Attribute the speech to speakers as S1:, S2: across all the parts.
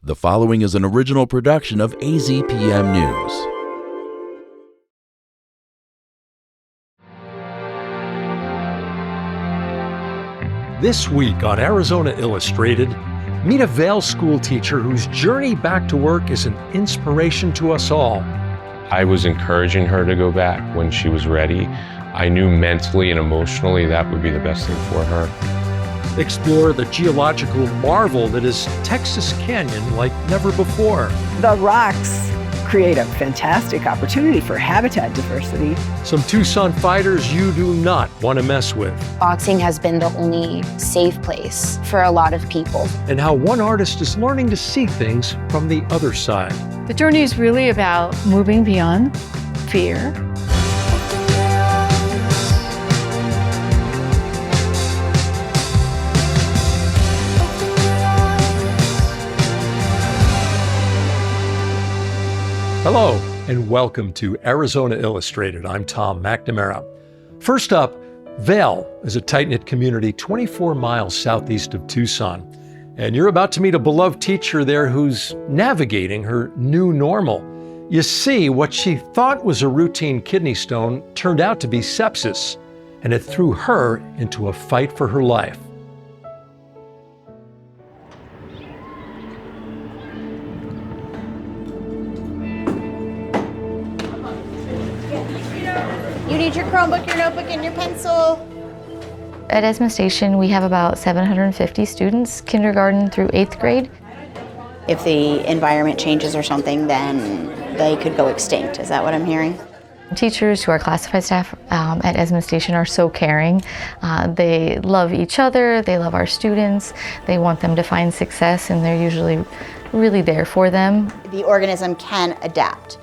S1: The following is an original production of AZPM News.
S2: This week on Arizona Illustrated, meet a Vail school teacher whose journey back to work is an inspiration to us all.
S3: I was encouraging her to go back when she was ready. I knew mentally and emotionally that would be the best thing for her.
S2: Explore the geological marvel that is Texas Canyon like never before.
S4: The rocks create a fantastic opportunity for habitat diversity.
S2: Some Tucson fighters you do not want to mess with.
S5: Boxing has been the only safe place for a lot of people.
S2: And how one artist is learning to see things from the other side.
S6: The journey is really about moving beyond fear.
S2: Hello, and welcome to Arizona Illustrated. I'm Tom McNamara. First up, Vail is a tight-knit community 24 miles southeast of Tucson. And you're about to meet a beloved teacher there who's navigating her new normal. You see, what she thought was a routine kidney stone turned out to be sepsis, and it threw her into a fight for her life.
S7: You need your Chromebook, your notebook, and your pencil.
S8: At Esma Station, we have about 750 students, kindergarten through 8th grade.
S7: If the environment changes or something, then they could go extinct. Is that what I'm hearing?
S8: Teachers who are classified staff at Esma Station are so caring. They love each other, they love our students, they want them to find success, and they're usually really there for them.
S7: The organism can adapt.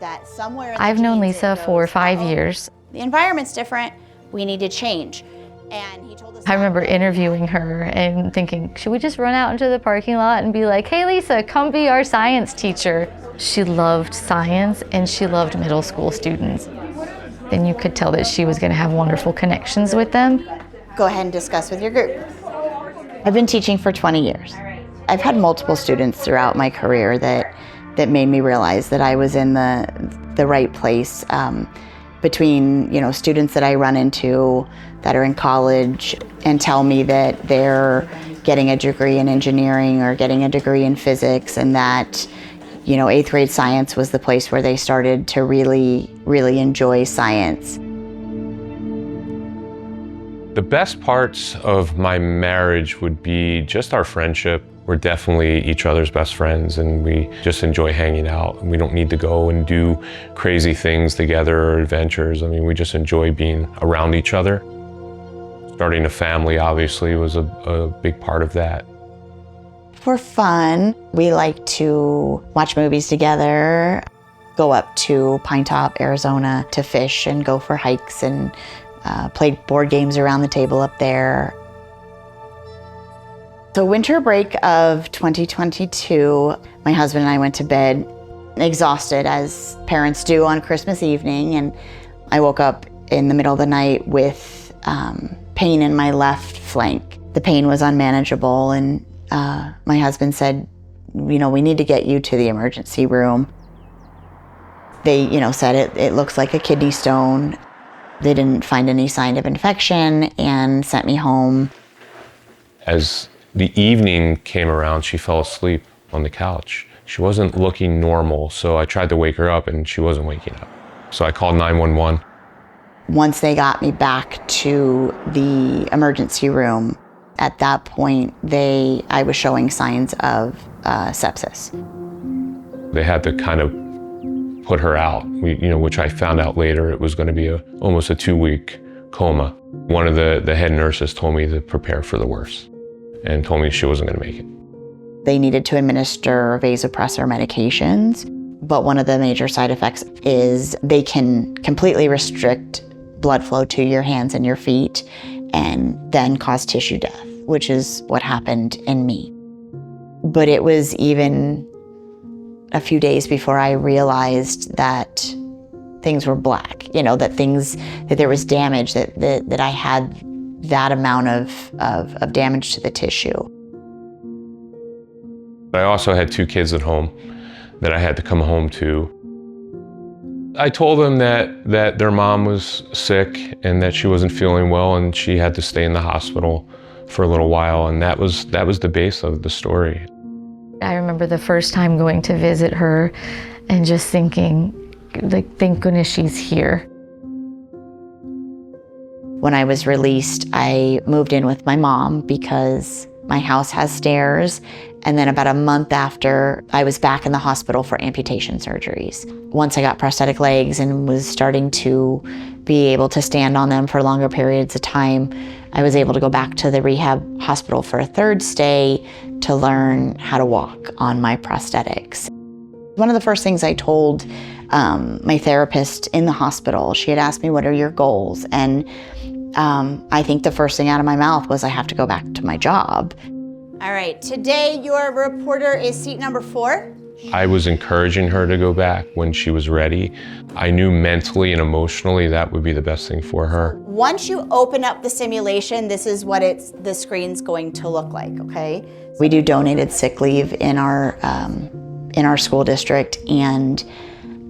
S7: That somewhere
S8: I've known Lisa for 5 years.
S7: The environment's different, we need to change. And he told us.
S8: I remember interviewing her and thinking, should we just run out into the parking lot and be like, hey Lisa, come be our science teacher. She loved science and she loved middle school students. Then you could tell that she was going to have wonderful connections with them.
S7: Go ahead and discuss with your group. I've been teaching for 20 years. I've had multiple students throughout my career that made me realize that I was in the right place. Between students that I run into that are in college and tell me that they're getting a degree in engineering or getting a degree in physics, and that 8th grade science was the place where they started to really enjoy science.
S3: The best parts of my marriage would be just our friendship. We're definitely each other's best friends, and we just enjoy hanging out. And we don't need to go and do crazy things together or adventures. I mean, we just enjoy being around each other. Starting a family, obviously, was a big part of that.
S7: For fun, we like to watch movies together, go up to Pine Top, Arizona to fish and go for hikes, and play board games around the table up there. So winter break of 2022, my husband and I went to bed exhausted, as parents do on Christmas evening, and I woke up in the middle of the night with pain in my left flank. The pain was unmanageable, and my husband said, we need to get you to the emergency room. They said it looks like a kidney stone. They didn't find any sign of infection and sent me home.
S3: As the evening came around, she fell asleep on the couch. She wasn't looking normal, so I tried to wake her up and she wasn't waking up. So I called 911.
S7: Once they got me back to the emergency room, at that point, I was showing signs of sepsis.
S3: They had to kind of put her out, which I found out later it was going to be almost a 2-week coma. One of the head nurses told me to prepare for the worst and told me she wasn't going to make it.
S7: They needed to administer vasopressor medications, but one of the major side effects is they can completely restrict blood flow to your hands and your feet and then cause tissue death, which is what happened in me. But it was even a few days before I realized that things were black, that there was damage, that I had that amount of damage to the tissue.
S3: I also had 2 kids at home that I had to come home to. I told them that their mom was sick and that she wasn't feeling well and she had to stay in the hospital for a little while, and that was the base of the story.
S8: I remember the first time going to visit her and just thinking, like, thank goodness she's here.
S7: When I was released, I moved in with my mom because my house has stairs. And then about a month after, I was back in the hospital for amputation surgeries. Once I got prosthetic legs and was starting to be able to stand on them for longer periods of time, I was able to go back to the rehab hospital for a 3rd stay to learn how to walk on my prosthetics. One of the first things I told my therapist in the hospital, she had asked me, what are your goals? And I think the first thing out of my mouth was, I have to go back to my job.
S9: All right, today your reporter is seat number 4.
S3: I was encouraging her to go back when she was ready. I knew mentally and emotionally that would be the best thing for her.
S9: Once you open up the simulation, this is what the screen's going to look like, okay?
S7: We do donated sick leave in our school district, and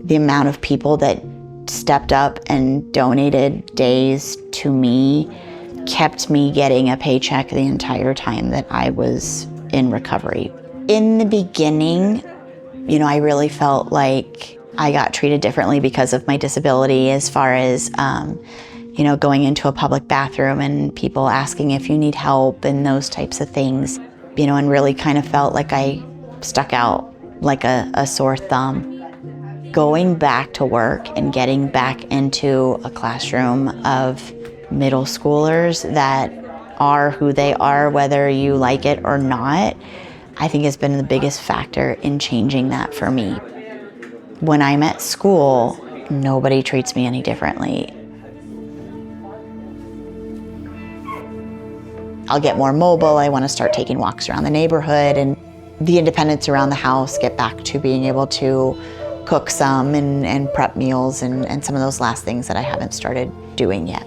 S7: the amount of people that stepped up and donated days to me kept me getting a paycheck the entire time that I was in recovery. In the beginning, you know, I really felt like I got treated differently because of my disability, as far as, you know, going into a public bathroom and people asking if you need help and those types of things, you know, and really kind of felt like I stuck out like a sore thumb. Going back to work and getting back into a classroom of middle schoolers that are who they are, whether you like it or not, I think has been the biggest factor in changing that for me. When I'm at school, nobody treats me any differently. I'll get more mobile. I want to start taking walks around the neighborhood, and the independence around the house, get back to being able to cook some and prep meals and some of those last things that I haven't started doing yet.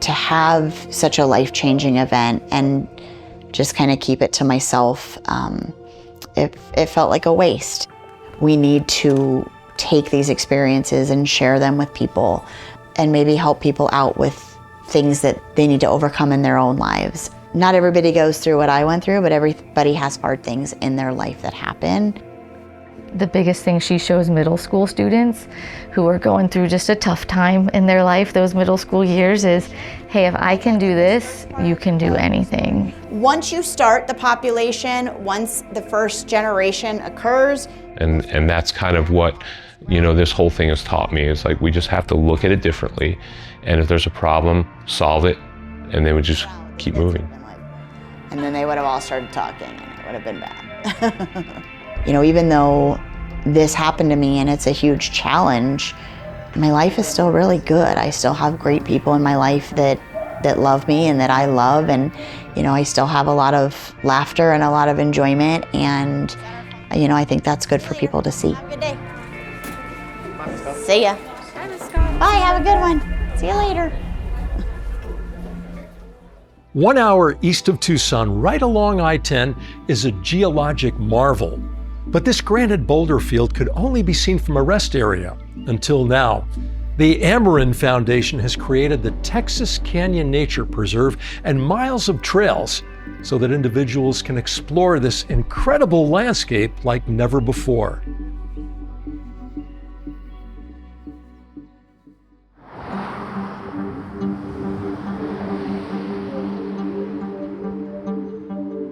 S7: To have such a life-changing event and just kind of keep it to myself, it felt like a waste. We need to take these experiences and share them with people and maybe help people out with things that they need to overcome in their own lives. Not everybody goes through what I went through, but everybody has hard things in their life that happen.
S8: The biggest thing she shows middle school students who are going through just a tough time in their life, those middle school years, is, hey, if I can do this, you can do anything.
S9: Once you start the population, once the first generation occurs.
S3: And that's kind of what, you know, this whole thing has taught me, is like, we just have to look at it differently. And if there's a problem, solve it, and they would just keep moving.
S7: And then they would have all started talking, and it would have been bad. You know, even though this happened to me and it's a huge challenge, my life is still really good. I still have great people in my life that love me and that I love, and, you know, I still have a lot of laughter and a lot of enjoyment, and, you know, I think that's good for people to see.
S9: Have a good day. See ya. Bye, have a good one. See you later.
S2: 1 hour east of Tucson, right along I-10, is a geologic marvel. But this granite boulder field could only be seen from a rest area until now. The Amerind Foundation has created the Texas Canyon Nature Preserve and miles of trails so that individuals can explore this incredible landscape like never before.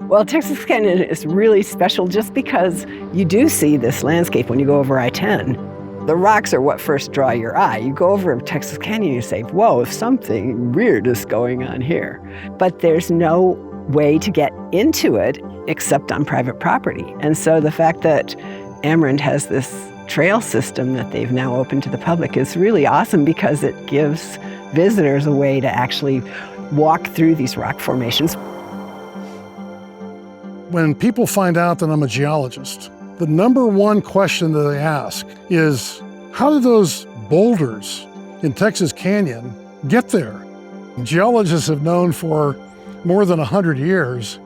S4: Well, Texas Canyon is really special just because you do see this landscape when you go over I-10. The rocks are what first draw your eye. You go over Texas Canyon, you say, whoa, something weird is going on here. But there's no way to get into it except on private property. And so the fact that Amerind has this trail system that they've now opened to the public is really awesome, because it gives visitors a way to actually walk through these rock formations.
S10: When people find out that I'm a geologist, the number one question that they ask is, how did those boulders in Texas Canyon get there? Geologists have known for more than 100 years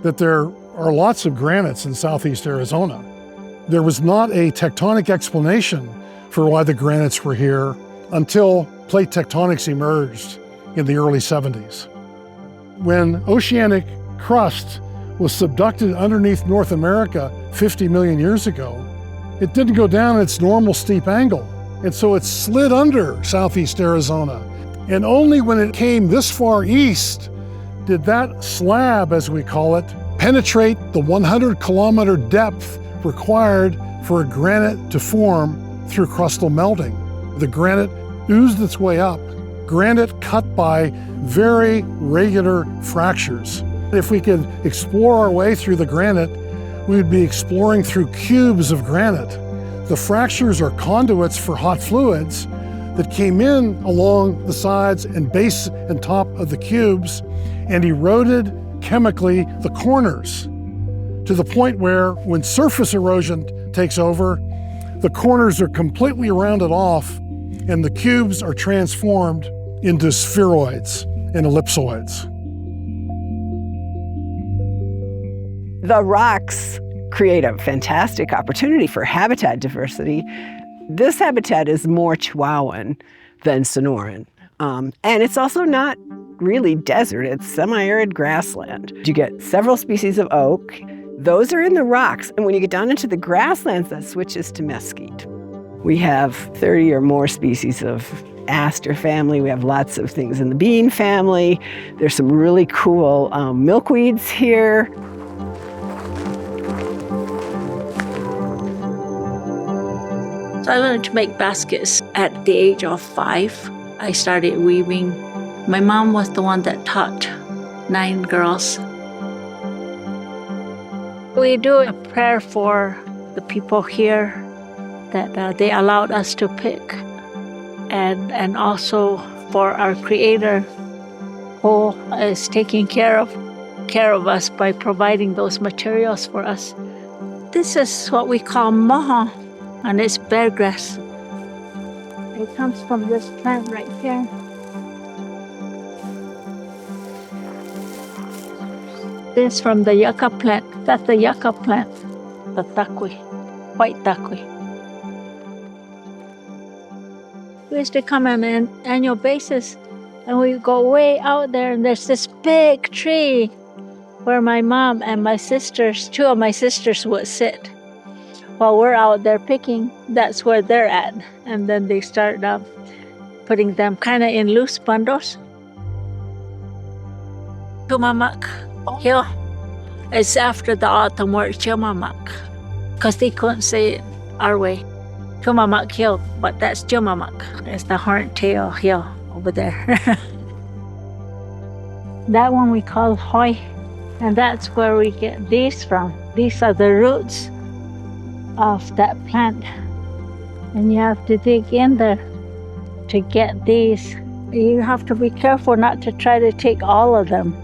S10: that they're are lots of granites in southeast Arizona. There was not a tectonic explanation for why the granites were here until plate tectonics emerged in the early 70s. When oceanic crust was subducted underneath North America 50 million years ago, it didn't go down its normal steep angle. And so it slid under southeast Arizona. And only when it came this far east did that slab, as we call it, penetrate the 100-kilometer depth required for a granite to form through crustal melting. The granite oozed its way up, granite cut by very regular fractures. If we could explore our way through the granite, we would be exploring through cubes of granite. The fractures are conduits for hot fluids that came in along the sides and base and top of the cubes and eroded chemically the corners to the point where when surface erosion takes over, the corners are completely rounded off and the cubes are transformed into spheroids and ellipsoids.
S4: The rocks create a fantastic opportunity for habitat diversity. This habitat is more Chihuahuan than Sonoran. And it's also not really desert, it's semi-arid grassland. You get several species of oak. Those are in the rocks. And when you get down into the grasslands, that switches to mesquite. We have 30 or more species of aster family. We have lots of things in the bean family. There's some really cool milkweeds here.
S11: So I learned to make baskets at the age of 5. I started weaving. My mom was the one that taught 9 girls. We do a prayer for the people here that they allowed us to pick, and also for our Creator who is taking care of us by providing those materials for us. This is what we call moho, and it's bear grass. It comes from this plant right here. This from the yucca plant. That's the yucca plant, the takui, white takui. We used to come on an annual basis, and we go way out there, and there's this big tree where my mom and my sisters, 2 of my sisters, would sit. While we're out there picking, that's where they're at. And then they start putting them kind of in loose bundles. Chumamak Hill. It's after the autumn word, Chumamak, because they couldn't say it our way. Chumamak Hill, but that's Chumamak. It's the horntail hill over there. That one we call Hoi, and that's where we get these from. These are the roots of that plant, and you have to dig in there to get these. You have to be careful not to try to take all of them.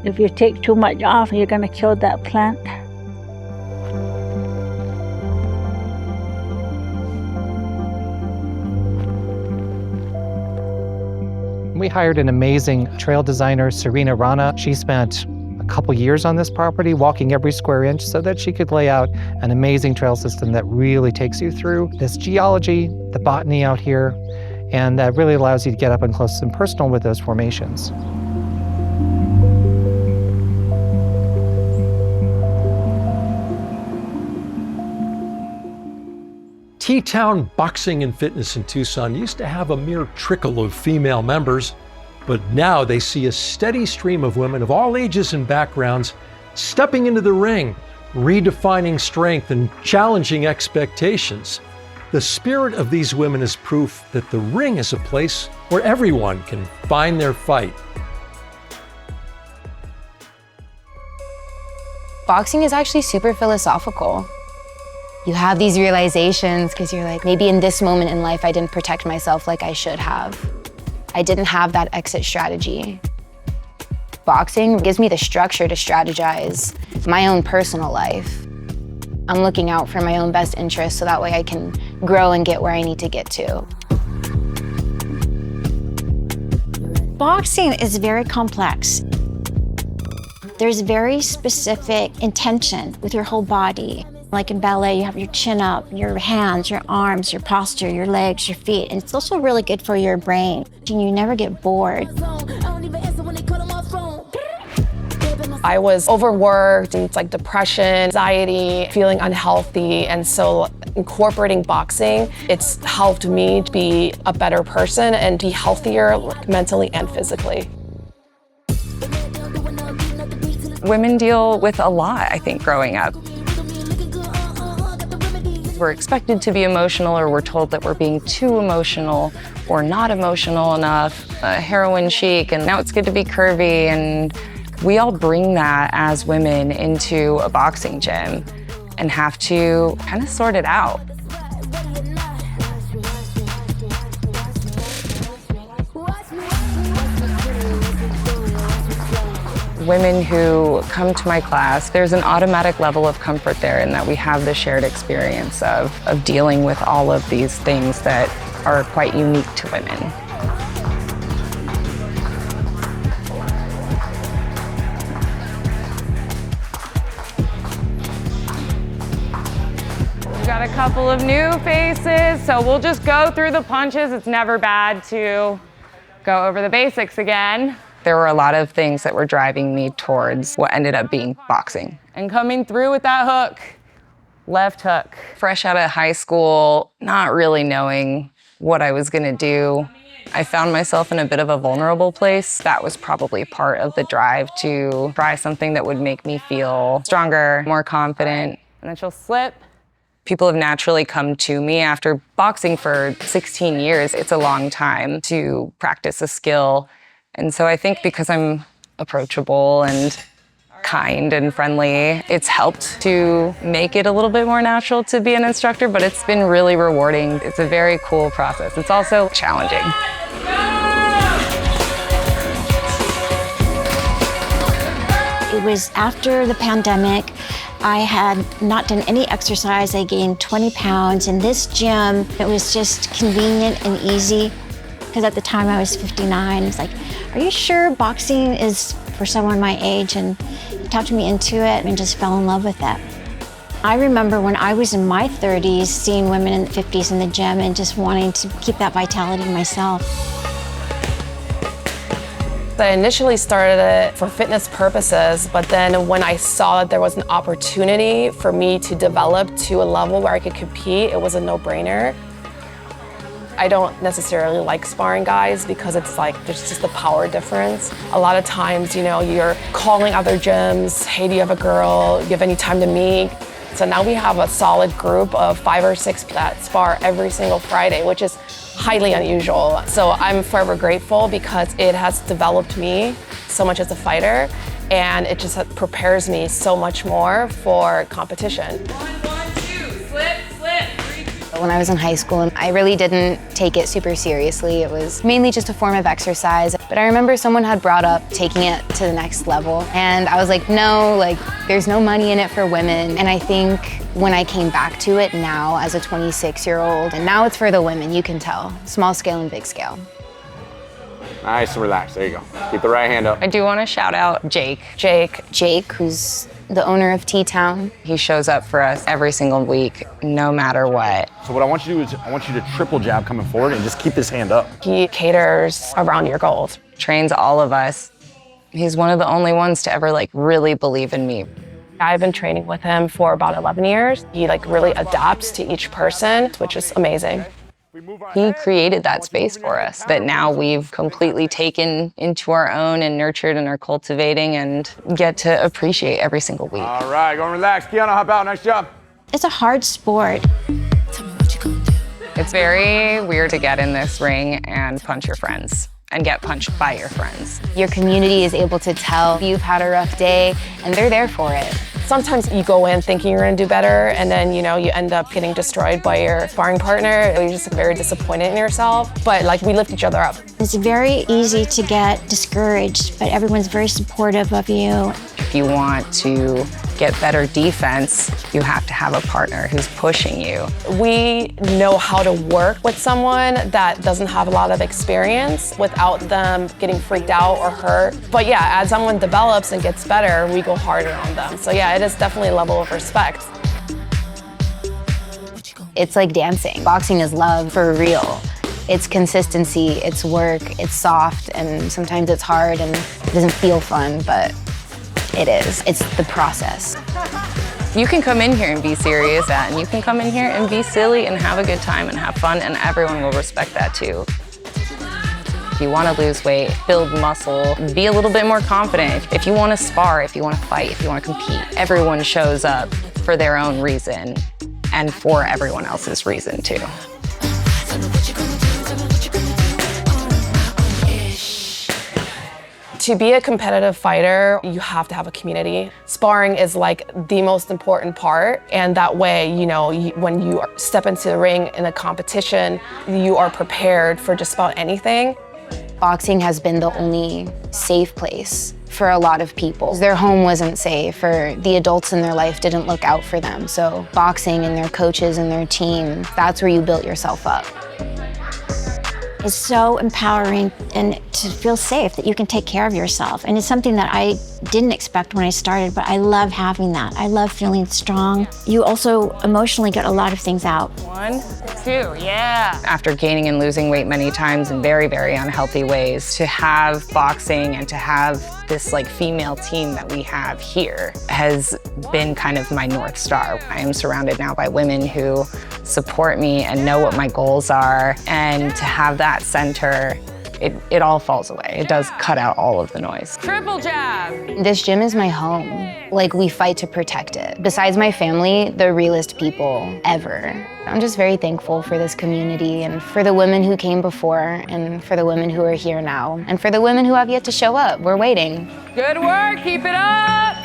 S11: If you take too much off, you're going to kill that plant.
S12: We hired an amazing trail designer, Serena Rana. She spent a couple years on this property, walking every square inch so that she could lay out an amazing trail system that really takes you through this geology, the botany out here, and that really allows you to get up and close and personal with those formations.
S2: T-Town Boxing and Fitness in Tucson used to have a mere trickle of female members, but now they see a steady stream of women of all ages and backgrounds stepping into the ring, redefining strength and challenging expectations. The spirit of these women is proof that the ring is a place where everyone can find their fight.
S5: Boxing is actually super philosophical. You have these realizations because you're like, maybe in this moment in life, I didn't protect myself like I should have. I didn't have that exit strategy. Boxing gives me the structure to strategize my own personal life. I'm looking out for my own best interests so that way I can grow and get where I need to get to.
S9: Boxing is very complex.
S13: There's very specific intention with your whole body. Like in ballet, you have your chin up, your hands, your arms, your posture, your legs, your feet, and it's also really good for your brain. And you never get bored.
S14: I was overworked, and it's like depression, anxiety, feeling unhealthy, and so incorporating boxing, it's helped me to be a better person and be healthier mentally and physically.
S15: Women deal with a lot, I think, growing up. We're expected to be emotional, or we're told that we're being too emotional or not emotional enough, heroin chic, and now it's good to be curvy. And we all bring that as women into a boxing gym and have to kind of sort it out. Women who come to my class, there's an automatic level of comfort there in that we have the shared experience of dealing with all of these things that are quite unique to women. We've got a couple of new faces, so we'll just go through the punches. It's never bad to go over the basics again. There were a lot of things that were driving me towards what ended up being boxing. And coming through with that hook, left hook. Fresh out of high school, not really knowing what I was gonna do, I found myself in a bit of a vulnerable place. That was probably part of the drive to try something that would make me feel stronger, more confident. And then she'll slip. People have naturally come to me after boxing for 16 years. It's a long time to practice a skill. And so I think because I'm approachable and kind and friendly, it's helped to make it a little bit more natural to be an instructor, but it's been really rewarding. It's a very cool process. It's also challenging.
S13: It was after the pandemic. I had not done any exercise. I gained 20 pounds. In this gym, it was just convenient and easy. Because at the time I was 59, it's like, are you sure boxing is for someone my age? And he talked me into it and just fell in love with that. I remember when I was in my 30s, seeing women in the 50s in the gym and just wanting to keep that vitality myself.
S14: I initially started it for fitness purposes, but then when I saw that there was an opportunity for me to develop to a level where I could compete, it was a no-brainer. I don't necessarily like sparring guys because it's like, there's just a power difference. A lot of times, you know, you're calling other gyms, hey, do you have a girl? Do you have any time to meet? So now we have a solid group of 5 or 6 that spar every single Friday, which is highly unusual. So I'm forever grateful because it has developed me so much as a fighter, and it just prepares me so much more for competition.
S5: When I was in high school, I really didn't take it super seriously. It was mainly just a form of exercise. But I remember someone had brought up taking it to the next level. And I was like, no, like, there's no money in it for women. And I think when I came back to it now as a 26-year-old, and now it's for the women, you can tell. Small scale and big scale.
S16: Nice and relaxed, there you go. Keep the right hand up.
S15: I do want to shout out Jake.
S5: Jake, who's the owner of T-Town.
S15: He shows up for us every single week, no matter what.
S16: So what I want you to do is I want you to triple jab coming forward and just keep this hand up.
S14: He caters around your goals.
S15: Trains all of us. He's one of the only ones to ever like really believe in me.
S14: I've been training with him for about 11 years. He like really adapts to each person, which is amazing.
S15: He created that space for us that now we've completely taken into our own and nurtured and are cultivating and get to appreciate every single week.
S16: All right, go and relax. Kiana, hop out, nice job.
S13: It's a hard sport.
S15: It's very weird to get in this ring and punch your friends and get punched by your friends.
S5: Your community is able to tell you've had a rough day, and they're there for it.
S14: Sometimes you go in thinking you're gonna do better, and then you end up getting destroyed by your sparring partner. You're just very disappointed in yourself. But like, we lift each other up.
S13: It's very easy to get discouraged, but everyone's very supportive of you.
S15: If you want to get better defense, you have to have a partner who's pushing you.
S14: We know how to work with someone that doesn't have a lot of experience without them getting freaked out or hurt. But yeah, as someone develops and gets better, we go harder on them. So yeah, it is definitely a level of respect.
S5: It's like dancing. Boxing is love for real. It's consistency, it's work, it's soft, and sometimes it's hard and it doesn't feel fun, but it is. It's the process.
S15: You can come in here and be serious, and you can come in here and be silly and have a good time and have fun, and everyone will respect that too. If you want to lose weight, build muscle, be a little bit more confident. If you want to spar, if you want to fight, if you want to compete, everyone shows up for their own reason and for everyone else's reason too.
S14: To be a competitive fighter, you have to have a community. Sparring is like the most important part, and that way, you know, when you step into the ring in a competition, you are prepared for just about anything.
S5: Boxing has been the only safe place for a lot of people. Their home wasn't safe, or the adults in their life didn't look out for them. So boxing and their coaches and their team, that's where you built yourself up.
S13: It's so empowering and to feel safe that you can take care of yourself. And it's something that I didn't expect when I started, but I love having that. I love feeling strong. You also emotionally get a lot of things out.
S15: 1, 2, yeah. After gaining and losing weight many times in very, very unhealthy ways, to have boxing and to have this like female team that we have here has been kind of my North Star. I am surrounded now by women who support me and know what my goals are, and to have that center, it all falls away. It does cut out all of the noise. Triple jab.
S5: This gym is my home. Like, we fight to protect it. Besides my family, the realest people ever. I'm just very thankful for this community and for the women who came before and for the women who are here now and for the women who have yet to show up. We're waiting.
S15: Good work, keep it up.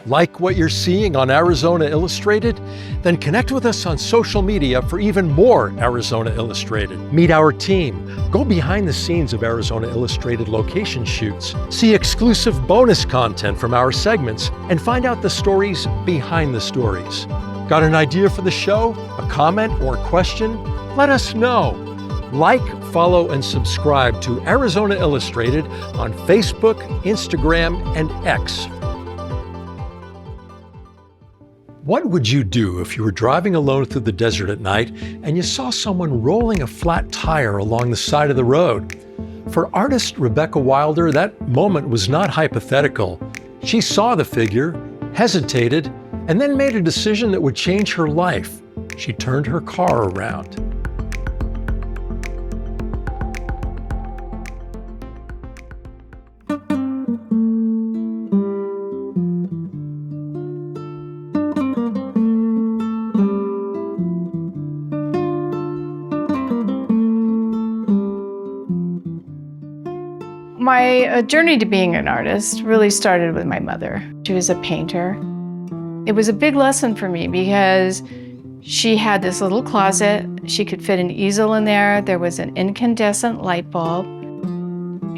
S2: Like what you're seeing on Arizona Illustrated? Then connect with us on social media for even more Arizona Illustrated. Meet our team, go behind the scenes of Arizona Illustrated location shoots, see exclusive bonus content from our segments, and find out the stories behind the stories. Got an idea for the show, a comment or question? Let us know. Like, follow, and subscribe to Arizona Illustrated on Facebook, Instagram, and X. What would you do if you were driving alone through the desert at night and you saw someone rolling a flat tire along the side of the road? For artist Rebecca Wilder, that moment was not hypothetical. She saw the figure, hesitated, and then made a decision that would change her life. She turned her car around.
S6: My journey to being an artist really started with my mother. She was a painter. It was a big lesson for me because she had this little closet. She could fit an easel in there. There was an incandescent light bulb.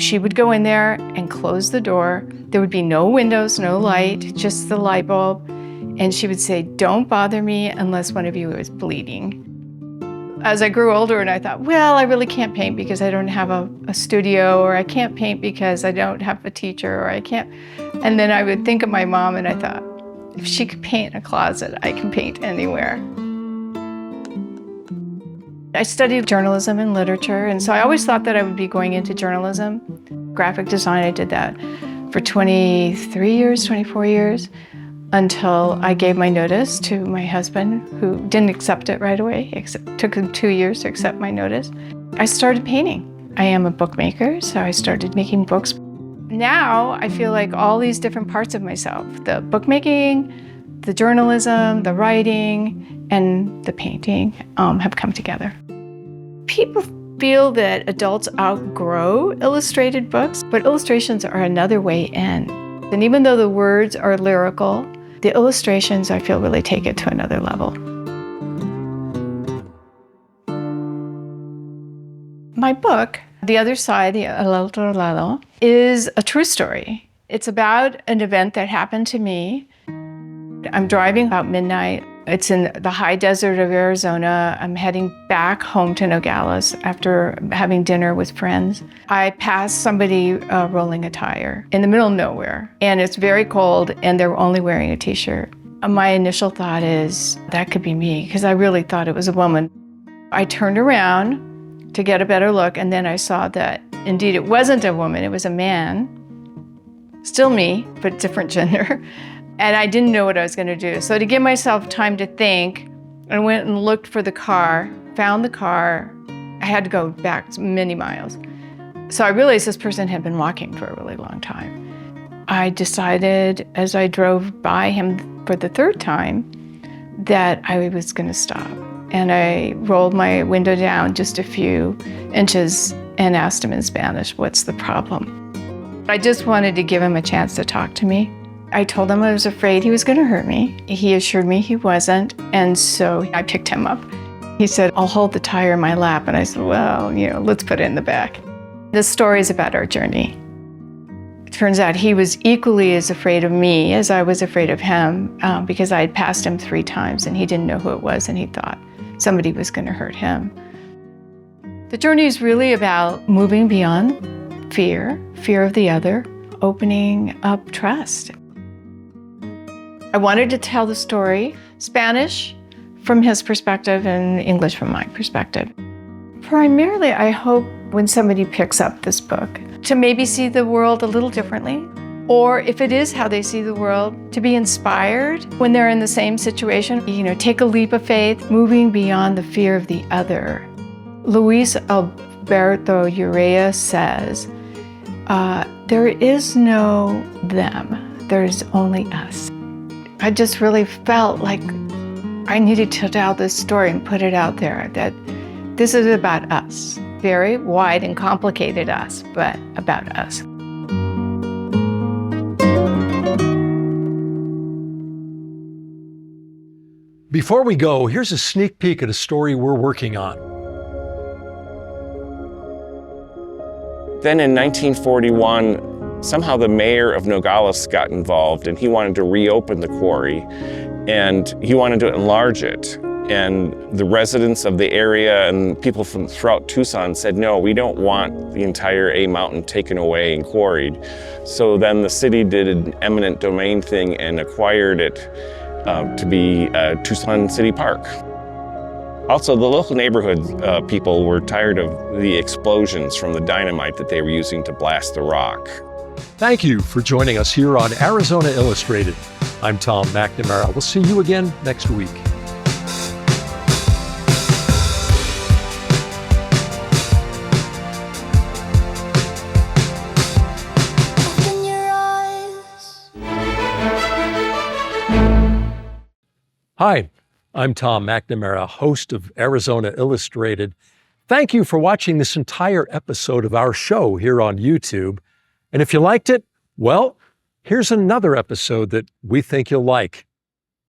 S6: She would go in there and close the door. There would be no windows, no light, just the light bulb. And she would say, "Don't bother me unless one of you is bleeding." As I grew older and I thought, well, I really can't paint because I don't have a studio, or I can't paint because I don't have a teacher, or I can't. And then I would think of my mom and I thought, if she could paint a closet, I can paint anywhere. I studied journalism and literature, and so I always thought that I would be going into journalism. Graphic design, I did that for 23 years, 24 years. Until I gave my notice to my husband, who didn't accept it right away. It took him 2 years to accept my notice. I started painting. I am a bookmaker, so I started making books. Now I feel like all these different parts of myself, the bookmaking, the journalism, the writing, and the painting have come together. People feel that adults outgrow illustrated books, but illustrations are another way in. And even though the words are lyrical, the illustrations, I feel, really take it to another level. My book, The Other Side, The El Otro Lado, is a true story. It's about an event that happened to me. I'm driving about midnight. It's in the high desert of Arizona. I'm heading back home to Nogales after having dinner with friends. I passed somebody rolling a tire in the middle of nowhere, and it's very cold, and they're only wearing a t-shirt. My initial thought is, that could be me, because I really thought it was a woman. I turned around to get a better look, and then I saw that indeed it wasn't a woman, it was a man. Still me, but different gender. And I didn't know what I was going to do. So to give myself time to think, I went and looked for the car, found the car. I had to go back many miles. So I realized this person had been walking for a really long time. I decided as I drove by him for the third time that I was going to stop. And I rolled my window down just a few inches and asked him in Spanish, "What's the problem?" I just wanted to give him a chance to talk to me. I told him I was afraid he was going to hurt me. He assured me he wasn't, and so I picked him up. He said, "I'll hold the tire in my lap," and I said, "Well, let's put it in the back." This story is about our journey. It turns out he was equally as afraid of me as I was afraid of him, because I had passed him 3 times and he didn't know who it was, and he thought somebody was going to hurt him. The journey is really about moving beyond fear of the other, opening up trust. I wanted to tell the story, Spanish from his perspective and English from my perspective. Primarily, I hope when somebody picks up this book to maybe see the world a little differently, or if it is how they see the world, to be inspired when they're in the same situation. Take a leap of faith, moving beyond the fear of the other. Luis Alberto Urrea says, there is no them, there's only us. I just really felt like I needed to tell this story and put it out there, that this is about us. Very wide and complicated us, but about us.
S2: Before we go, here's a sneak peek at a story we're working on.
S17: Then in 1941, somehow the mayor of Nogales got involved, and he wanted to reopen the quarry, and he wanted to enlarge it. And the residents of the area and people from throughout Tucson said, no, we don't want the entire A Mountain taken away and quarried. So then the city did an eminent domain thing and acquired it to be Tucson City Park. Also, the local neighborhood people were tired of the explosions from the dynamite that they were using to blast the rock.
S2: Thank you for joining us here on Arizona Illustrated. I'm Tom McNamara. We'll see you again next week. Hi, I'm Tom McNamara, host of Arizona Illustrated. Thank you for watching this entire episode of our show here on YouTube. And if you liked it, well, here's another episode that we think you'll like.